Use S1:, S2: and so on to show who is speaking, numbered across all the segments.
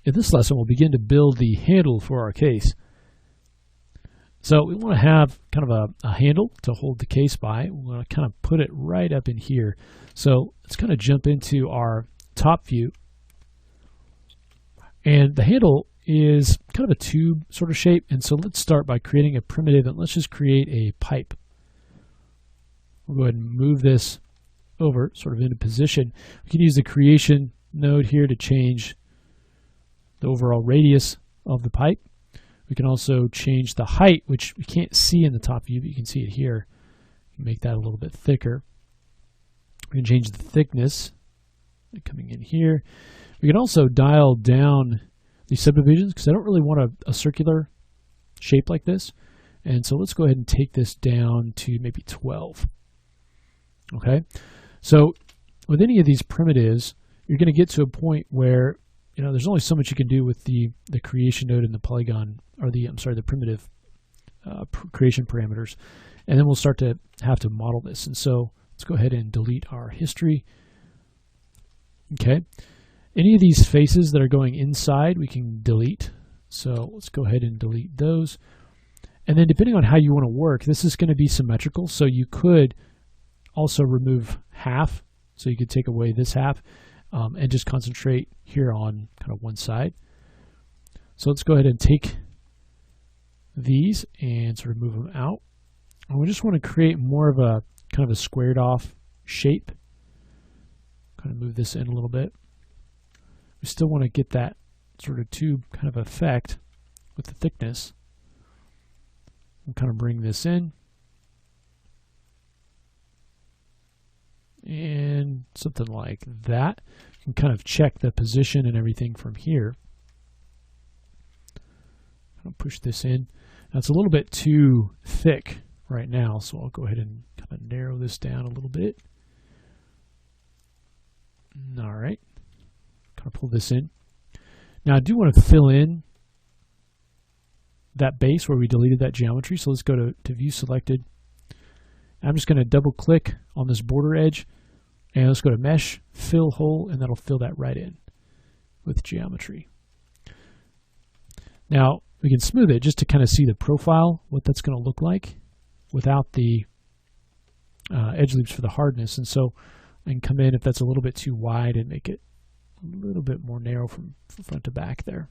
S1: In this lesson, we'll begin to build the handle for our case. So we want to have kind of a handle to hold the case by. We want to kind of put it right up in here. So let's kind of jump into our top view. And the handle is kind of a tube sort of shape. And so let's start by creating a primitive, and let's just create a pipe. We'll go ahead and move this over sort of into position. We can use the creation node here to change the overall radius of the pipe. We can also change the height, which we can't see in the top view, but you can see it here. Make that a little bit thicker. We can change the thickness coming in here. We can also dial down these subdivisions because I don't really want a circular shape like this. And so let's go ahead and take this down to maybe 12. Okay, so with any of these primitives, you're going to get to a point where there's only so much you can do with the creation node and the polygon, or the primitive creation parameters, and then we'll start to have to model this. And so let's go ahead and delete our history. Okay, any of these faces that are going inside, we can delete. So let's go ahead and delete those. And then depending on how you want to work, this is going to be symmetrical. So you could also remove half. So you could take away this half. And just concentrate here on kind of one side. So let's go ahead and take these and sort of move them out. And we just want to create more of a kind of a squared off shape. Kind of move this in a little bit. We still want to get that sort of tube kind of effect with the thickness. We'll kind of bring this in. And something like that. You can kind of check the position and everything from here. I'll push this in. Now it's a little bit too thick right now, so I'll go ahead and kind of narrow this down a little bit. All right, kind of pull this in. Now I do want to fill in that base where we deleted that geometry, so let's go to View Selected. I'm just going to double click on this border edge, and let's go to Mesh, Fill Hole, and that'll fill that right in with geometry. Now we can smooth it just to kind of see the profile, what that's going to look like without the edge loops for the hardness. And so I can come in if that's a little bit too wide and make it a little bit more narrow from front to back there.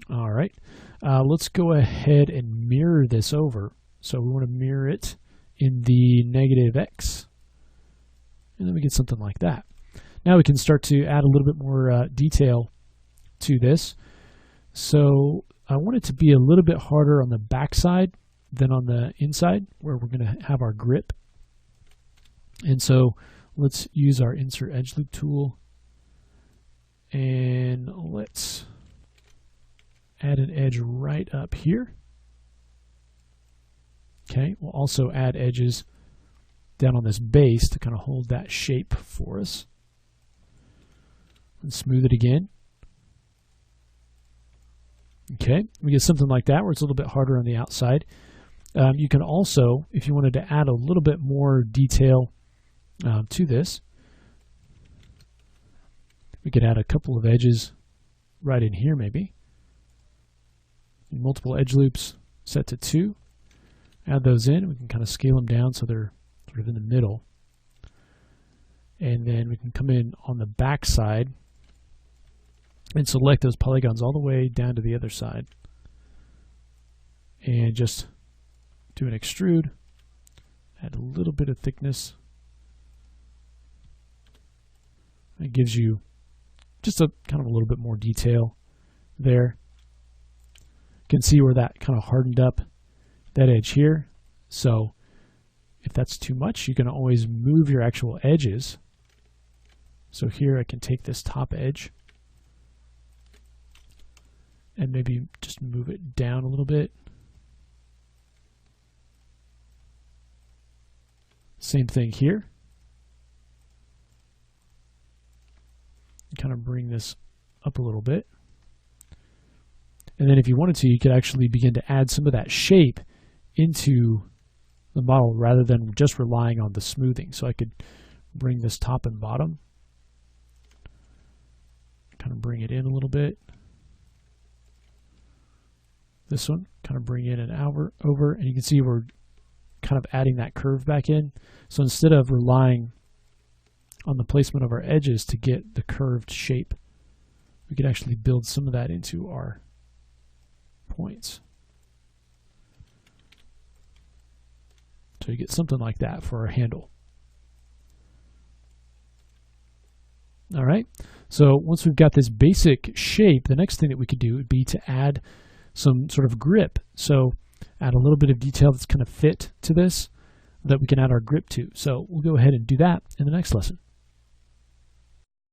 S1: All right, let's go ahead and mirror this over. So we want to mirror it in the -x, and then we get something like that. Now we can start to add a little bit more detail to this. So I want it to be a little bit harder on the back side than on the inside, where we're going to have our grip. And so let's use our Insert Edge Loop tool, and let's add an edge right up here. Okay, we'll also add edges down on this base to kind of hold that shape for us. And smooth it again. Okay, we get something like that where it's a little bit harder on the outside. You can also, if you wanted to add a little bit more detail to this, we could add a couple of edges right in here maybe. Multiple edge loops set to 2. Add those in. We can kind of scale them down so they're sort of in the middle. And then we can come in on the back side and select those polygons all the way down to the other side. And just do an extrude. Add a little bit of thickness. It gives you just a kind of a little bit more detail there. You can see where that kind of hardened up that edge here. So if that's too much, you can always move your actual edges. So here I can take this top edge and maybe just move it down a little bit. Same thing here. Kind of bring this up a little bit. And then if you wanted to, you could actually begin to add some of that shape into the model rather than just relying on the smoothing. So I could bring this top and bottom of bring it in a little bit. This one, kind of bring in and over, and you can see we're kind of adding that curve back in. So instead of relying on the placement of our edges to get the curved shape, we could actually build some of that into our points. So you get something like that for our handle. All right, so once we've got this basic shape, the next thing that we could do would be to add some sort of grip. So add a little bit of detail that's kind of fit to this that we can add our grip to. So we'll go ahead and do that in the next lesson.